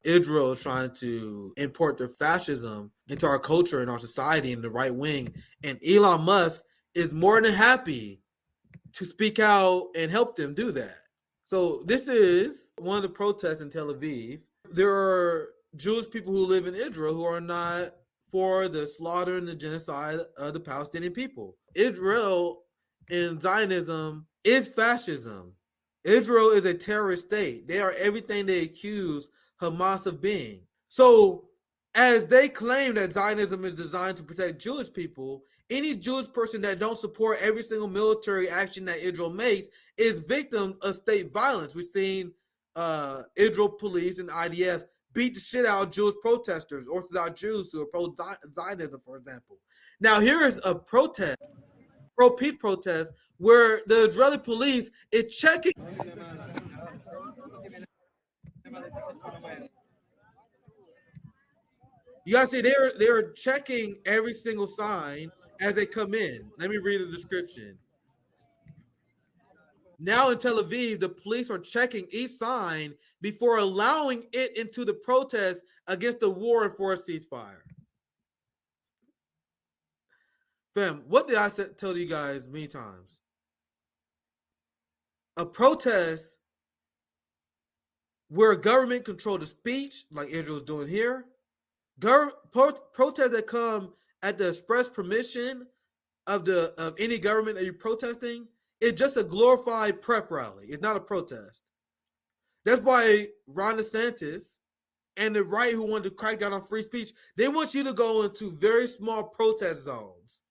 Israel is trying to import their fascism into our culture and our society in the right wing. And Elon Musk is more than happy to speak out and help them do that. So this is one of the protests in Tel Aviv. There are Jewish people who live in Israel who are not for the slaughter and the genocide of the Palestinian people. Israel and Zionism is fascism. Israel is a terrorist state. They are everything they accuse Hamas of being. So, as they claim that Zionism is designed to protect Jewish people, any Jewish person that don't support every single military action that Israel makes is victim of state violence. We've seen Israel police and IDF beat the shit out of Jewish protesters, Orthodox Jews who are pro-Zionism, for example. Now, here is a protest, pro-peace protest, where the Israeli police is checking. You gotta see they're checking every single sign as they come in. Let me read the description. Now in Tel Aviv, the police are checking each sign before allowing it into the protest against the war and for a ceasefire. Fam, what did I tell you guys many times? A protest where government controls the speech, like Israel is doing here, protests that come at the express permission of any government that you're protesting, it's just a glorified prep rally. It's not a protest. That's why Ron DeSantis and the right who wanted to crack down on free speech, they want you to go into very small protest zones.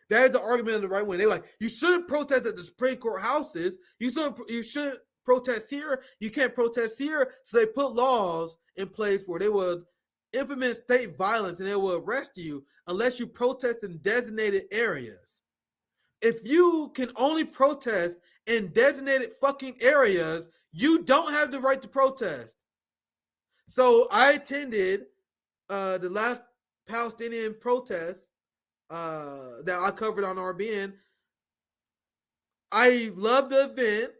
That is the argument of the right wing. They're like, you shouldn't protest at the Supreme Court houses. You shouldn't protest here. You can't protest here. So they put laws in place where they would implement state violence and they will arrest you unless you protest in designated areas. If you can only protest in designated fucking areas, you don't have the right to protest. So I attended the last Palestinian protest that I covered on RBN. I love the event.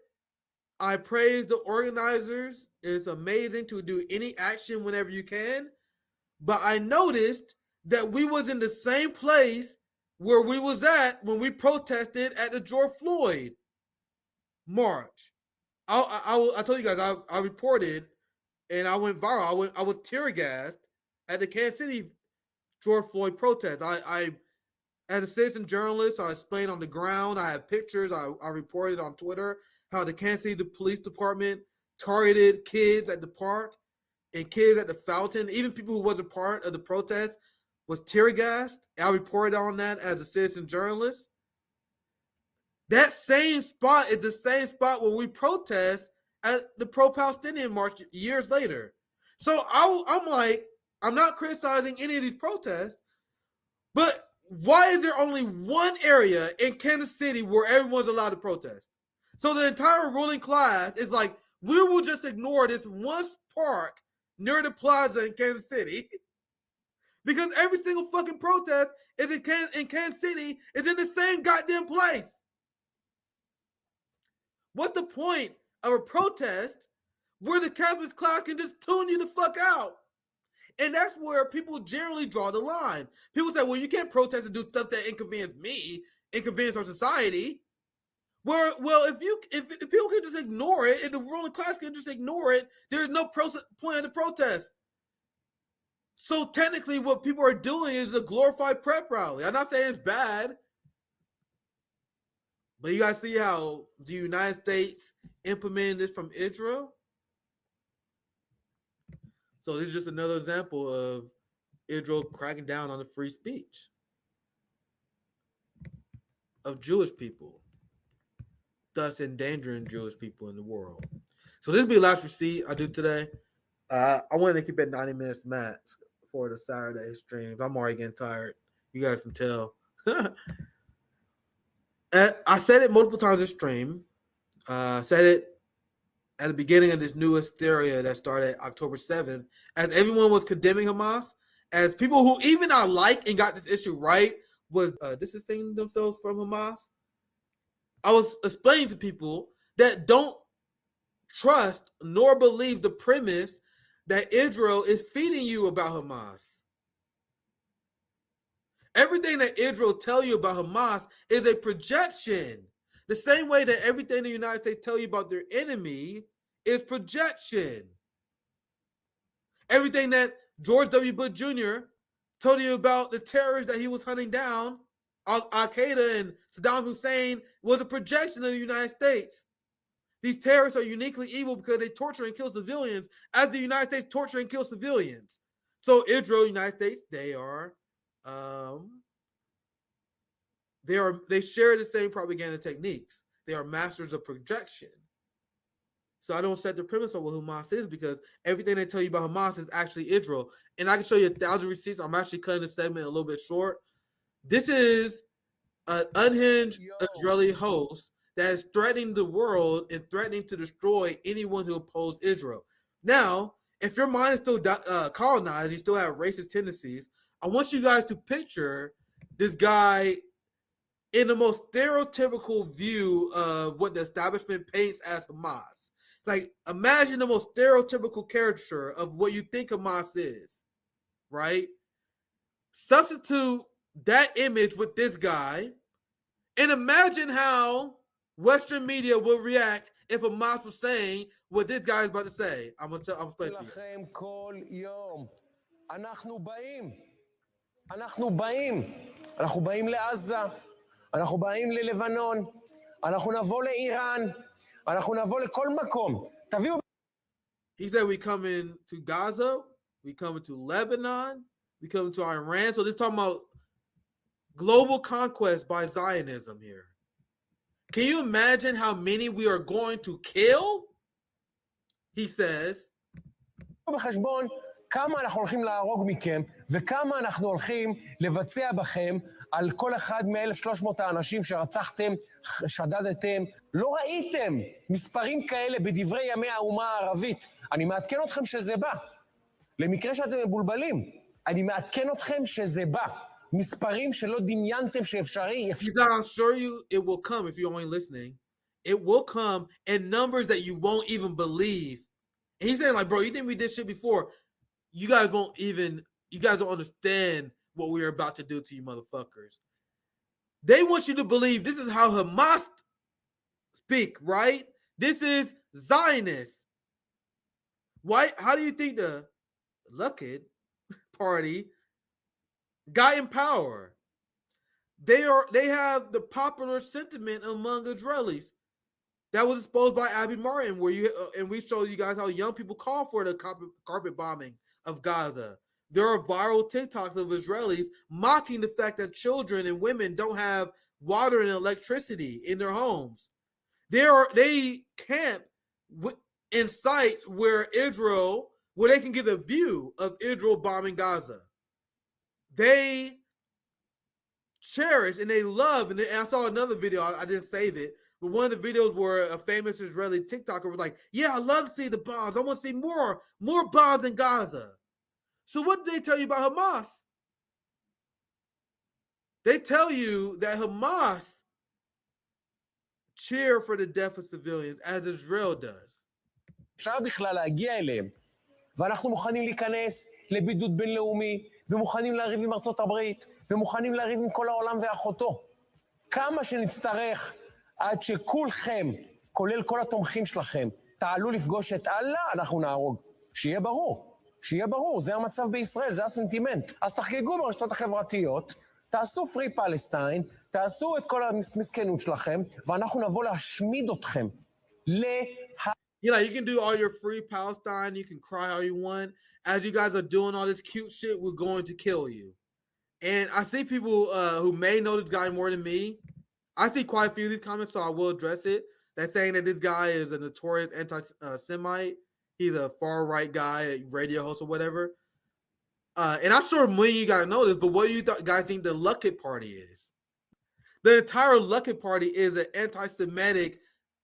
I praise the organizers. It's amazing to do any action whenever you can. But I noticed that we was in the same place where we was at when we protested at the George Floyd march. I told you guys I reported and I went viral. I was tear gassed at the Kansas City George Floyd protest. I as a citizen journalist, I explained on the ground. I have pictures. I reported on Twitter how the Kansas City Police Department targeted kids at the park and kids at the fountain. Even people who wasn't part of the protest was tear gassed. I reported on that as a citizen journalist. That same spot is the same spot where we protest at the pro-Palestinian march years later. So I'm like, I'm not criticizing any of these protests, but why is there only one area in Kansas City where everyone's allowed to protest? So the entire ruling class is like, we will just ignore this one park near the plaza in Kansas City because every single fucking protest is in Kansas City is in the same goddamn place. What's the point of a protest where the capitalist class can just tune you the fuck out? And that's where people generally draw the line. People say, well, you can't protest and do stuff that inconvenience me, inconvenience our society. Well, if people can just ignore it, and the ruling class can just ignore it, there's no point in the protest. So technically what people are doing is a glorified prep rally. I'm not saying it's bad, but you guys see how the United States implemented this from Israel? So this is just another example of Israel cracking down on the free speech of Jewish people, thus endangering Jewish people in the world. So this will be the last receipt I do today. I wanted to keep it 90 minutes max for the Saturday streams. I'm already getting tired. You guys can tell. I said it multiple times this stream. Said it at the beginning of this new hysteria that started October 7th, as everyone was condemning Hamas, as people who even I like and got this issue right was distancing themselves from Hamas. I was explaining to people that don't trust nor believe the premise that Israel is feeding you about Hamas. Everything that Israel tell you about Hamas is a projection. The same way that everything the United States tell you about their enemy is projection. Everything that George W. Bush Jr. told you about the terrorists that he was hunting down, Al Qaeda and Saddam Hussein, was a projection of the United States. These terrorists are uniquely evil because they torture and kill civilians, as the United States torture and kill civilians. So Israel, United States, they share the same propaganda techniques. They are masters of projection. So I don't set the premise of what Hamas is, because everything they tell you about Hamas is actually Israel. And I can show you 1,000 receipts. I'm actually cutting this segment a little bit short. This is an unhinged Israeli host that is threatening the world and threatening to destroy anyone who opposes Israel. Now, if your mind is still colonized, you still have racist tendencies, I want you guys to picture this guy in the most stereotypical view of what the establishment paints as Hamas. Like, imagine the most stereotypical caricature of what you think Hamas is, right? Substitute that image with this guy, and imagine how Western media will react if Hamas was saying what this guy is about to say. I'm explaining to you. אנחנו באים לעזה, אנחנו באים ללבנון, אנחנו נבוא לאיראן, אנחנו נבוא לכל מקום. תביאו... He said we coming to Gaza, we coming to Lebanon, we coming to Iran. So this talking about global conquest by Zionism here. Can you imagine how many we are going to kill? He says. בחשבון כמה אנחנו הולכים להרוג מכם, וכמה אנחנו הולכים לבצע בכם על כל אחד מ-1,300 האנשים שרצחתם, שדדתם. לא ראיתם מספרים כאלה בדברי ימי האומה הערבית. אני מעדכן אתכם שזה בא. למקרה שאתם מבולבלים, אני מעדכן אתכם שזה בא. מספרים שלא דמיינתם שאפשרי. He's not, I'll show you it will come if you're only listening. It will come in numbers that you won't even believe. And he's saying, like, bro, you think we did shit before? You guys don't understand what we are about to do to you motherfuckers. They want you to believe this is how Hamas speak, right? This is Zionist. Why? How do you think the Luckid party got in power? They have the popular sentiment among Israelis that was exposed by Abby Martin, and we showed you guys how young people call for the carpet bombing of Gaza. There are viral TikToks of Israelis mocking the fact that children and women don't have water and electricity in their homes. They camp in sites where they can get a view of Israel bombing Gaza. They cherish and they love, and I saw another video, I didn't save it, but one of the videos where a famous Israeli TikToker was like, yeah, I love to see the bombs. I want to see more bombs in Gaza. So what did they tell you about Hamas? They tell you that Hamas cheer for the death of civilians as Israel does. אפשר בכלל להגיע אליהם, ואנחנו מוכנים להיכנס לבידוד בינלאומי, ומוכנים להריב עם ארצות הברית, ומוכנים להריב עם כל העולם ואחותו. כמה שנצטרך עד שכולכם, כולל כל התומכים שלכם, תעלו לפגוש את אללה, אנחנו נהרוג. שיהיה ברור. שיהיה ברור, זה המצב בישראל, זה הסנטימנט. אז תחגגו ברשתות החברתיות, תעשו פרי פלסטיין, תעשו את כל המסכנות שלכם, ואנחנו נבוא להשמיד אתכם. You can do all your free Palestine, you can cry all you want. As you guys are doing all this cute shit, we're going to kill you. And I see people who may know this guy more than me. I see quite a few of these comments, so I will address it. That's saying that this guy is a notorious anti-Semite. He's a far-right guy, a radio host or whatever. And I'm sure many of you guys know this, but what do you guys think the Luckett Party is? The entire Luckett Party is an anti-Semitic,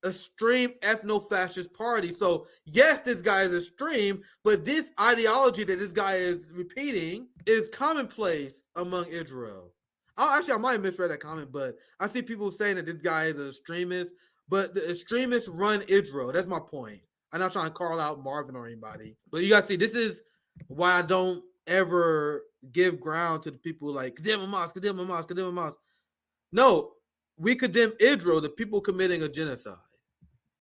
extreme ethno-fascist party. So, yes, this guy is extreme, but this ideology that this guy is repeating is commonplace among Israel. I might have misread that comment, but I see people saying that this guy is an extremist, but the extremists run Israel. That's my point. I'm not trying to call out Marvin or anybody, but you guys see, this is why I don't ever give ground to the people like condemn Hamas. No, we condemn Israel, the people committing a genocide.